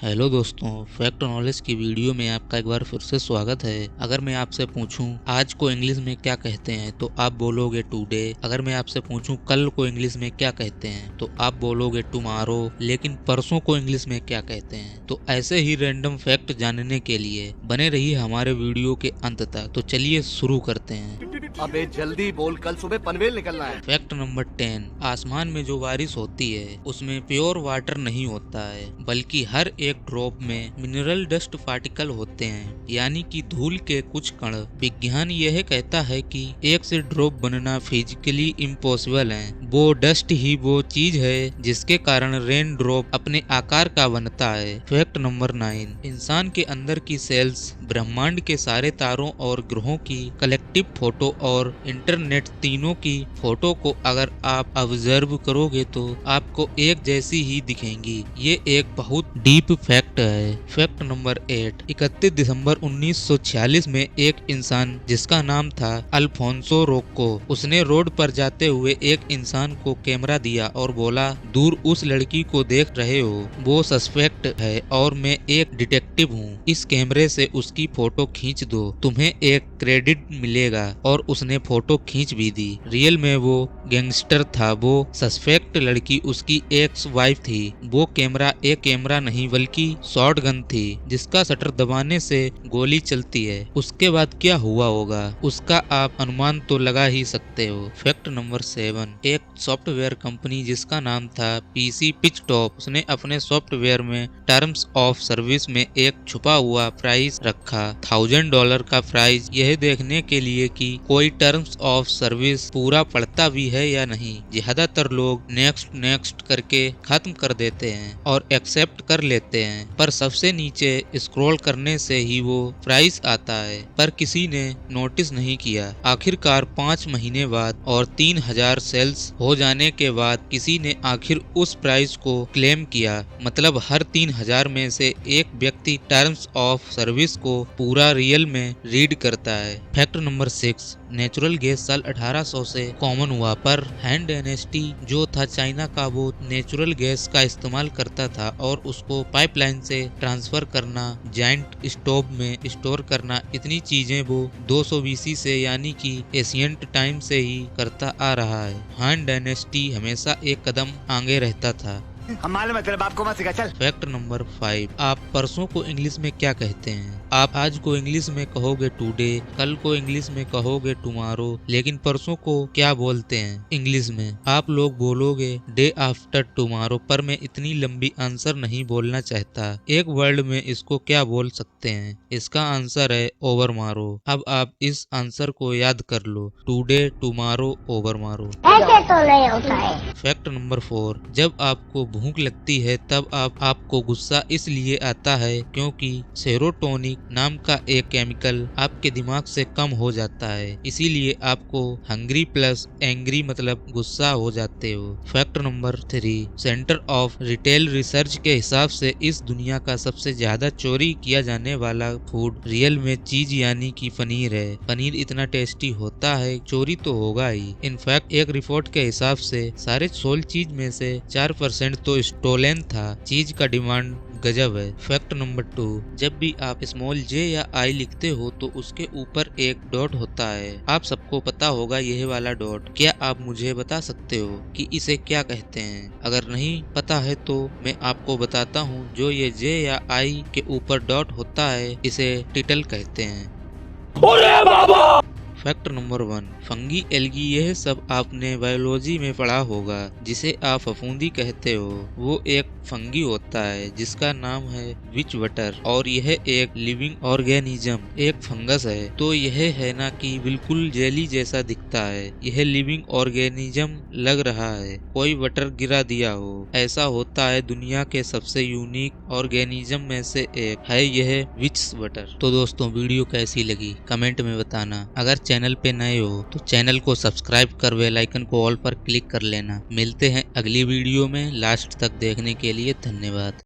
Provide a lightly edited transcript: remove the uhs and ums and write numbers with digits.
Hello दोस्तों, fact knowledge की video में आपका एक बार फिर से स्वागत है। अगर मैं आपसे पूछूं आज को इंग्लिश में क्या कहते हैं तो आप बोलोगे टुडे। अगर मैं आपसे पूछूं कल को इंग्लिश में क्या कहते हैं तो आप बोलोगे टुमारो। लेकिन परसों को इंग्लिश में क्या कहते हैं? तो ऐसे ही रैंडम फैक्ट जानने के लिए बने रहिए हमारे वीडियो के अंत तक। तो चलिए शुरू करते हैं। अबे जल्दी बोल, कल सुबह पनवेल निकलना है। फैक्ट नंबर 10, आसमान में जो बारिश होती है उसमें प्योर वाटर नहीं होता है, बल्कि हर एक ड्रॉप में मिनरल डस्ट पार्टिकल होते हैं, यानी कि धूल के कुछ कण। विज्ञान यह कहता है कि एक से ड्रॉप बनना फिजिकली इम्पॉसिबल है। वो डस्ट ही वो चीज है जिसके कारण रेन ड्रॉप अपने आकार का बनता है। फैक्ट नंबर 9, इंसान के अंदर की सेल्स ब्रह्मांड के सारे तारों और ग्रहों की कलेक्टिव फोटो और इंटरनेट तीनों की फोटो को अगर आप ऑब्जर्व करोगे तो आपको एक जैसी ही दिखेंगी। ये एक बहुत डीप फैक्ट है। फैक्ट नंबर 8, 31 दिसंबर 1946 में एक इंसान जिसका नाम था अल्फोंसो रोक्को, उसने रोड पर जाते हुए एक इंसान को कैमरा दिया और बोला, दूर उस लड़की को देख रहे हो, वो सस्पेक्ट है और मैं एक डिटेक्टिव हूँ। इस कैमरे से उसकी फोटो खींच दो, तुम्हें एक क्रेडिट मिलेगा। और उसने फोटो खींच भी दी। रियल में वो गैंगस्टर था। वो सस्पेक्ट लड़की उसकी एक्स वाइफ थी। वो कैमरा एक कैमरा नहीं बल्कि शॉट गन थी जिसका शटर दबाने से गोली चलती है। उसके बाद क्या हुआ होगा उसका आप अनुमान तो लगा ही सकते हो। फैक्ट नंबर 7, एक सॉफ्टवेयर कंपनी जिसका नाम था पीसी पिच टॉप, उसने अपने सॉफ्टवेयर में टर्म्स ऑफ सर्विस में एक छुपा हुआ प्राइस रखा, $1000 का प्राइस, यह देखने के लिए कि कोई टर्म्स ऑफ सर्विस पूरा पढ़ता भी है या नहीं। ज्यादातर लोग नेक्स्ट नेक्स्ट करके खत्म कर देते हैं और एक्सेप्ट कर लेते हैं, पर सबसे नीचे स्क्रॉल करने से ही वो प्राइस आता है, पर किसी ने नोटिस नहीं किया। आखिरकार 5 महीने बाद और 3000 सेल्स हो जाने के बाद किसी ने आखिर उस प्राइस को क्लेम किया। मतलब हर 3000 में से एक व्यक्ति टर्म्स ऑफ सर्विस को पूरा रियल में रीड करता है। फैक्ट नंबर 6, नेचुरल गैस साल 1800 से कॉमन हुआ, पर हैन डायनेस्टी जो था चाइना का, वो नेचुरल गैस का इस्तेमाल करता था और उसको पाइपलाइन से ट्रांसफर करना, जायंट स्टोव में स्टोर करना, इतनी चीजें वो 200 BC से यानी कि एशियंट टाइम से ही करता आ रहा है। हैन डायनेस्टी हमेशा एक कदम आगे रहता था। हम मालूम है तेरे बाप को मत सिखा, चल। फैक्ट नंबर 5, आप परसों को इंग्लिश में क्या कहते हैं? आप आज को इंग्लिश में कहोगे टुडे, कल को इंग्लिश में कहोगे टुमारो, लेकिन परसों को क्या बोलते हैं इंग्लिश में? आप लोग बोलोगे डे आफ्टर टुमारो, पर मैं इतनी लंबी आंसर नहीं बोलना चाहता। एक वर्ड में इसको क्या बोल सकते हैं? इसका आंसर है ओवर मारो। अब आप इस आंसर को याद कर लो, टुडे टुमारो ओवर मारो। ऐसे तो नहीं होता है। फैक्ट नंबर 4, जब आपको भूख लगती है तब आपको गुस्सा इसलिए आता है क्योंकि सेरोटोनिन नाम का एक केमिकल आपके दिमाग से कम हो जाता है, इसीलिए आपको हंग्री प्लस एंग्री मतलब गुस्सा हो जाते हो। Fact number 3, centre of retail research के हिसाब से इस दुनिया का सबसे ज्यादा चोरी किया जाने वाला फूड रियल में चीज यानी कि पनीर है। पनीर इतना टेस्टी होता है, चोरी तो होगा ही। इनफैक्ट एक रिपोर्ट के हिसाब से सारे सोल चीज में से 4% तो स्टोलन था। चीज का डिमांड गजब है। फैक्ट नंबर 2, जब भी आप स्मॉल जे या आई लिखते हो तो उसके ऊपर एक डॉट होता है। आप सबको पता होगा यह वाला डॉट। क्या आप मुझे बता सकते हो कि इसे क्या कहते हैं? अगर नहीं पता है तो मैं आपको बताता हूँ, जो ये जे या आई के ऊपर डॉट होता है इसे टिटल कहते हैं। अरे बाबा! फैक्ट नंबर 1, फंगी एल्गी, यह सब आपने बायोलॉजी में पढ़ा होगा। जिसे आप फफूंदी कहते हो वो एक फंगी होता है जिसका नाम है विच बटर, और यह एक लिविंग ऑर्गेनिज्म, एक फंगस है। तो यह है ना कि बिल्कुल जेली जैसा दिखता है। यह लिविंग ऑर्गेनिज्म लग रहा है कोई बटर गिरा दिया हो। ऐसा होता है दुनिया के सबसे यूनिक ऑर्गेनिज्म में से एक है यह विच बटर। तो दोस्तों वीडियो कैसी लगी कमेंट में बताना। अगर चैनल पे नए हो तो चैनल को सब्सक्राइब कर बेल आइकन को ऑल पर क्लिक कर लेना। मिलते हैं अगली वीडियो में। लास्ट तक देखने के लिए धन्यवाद।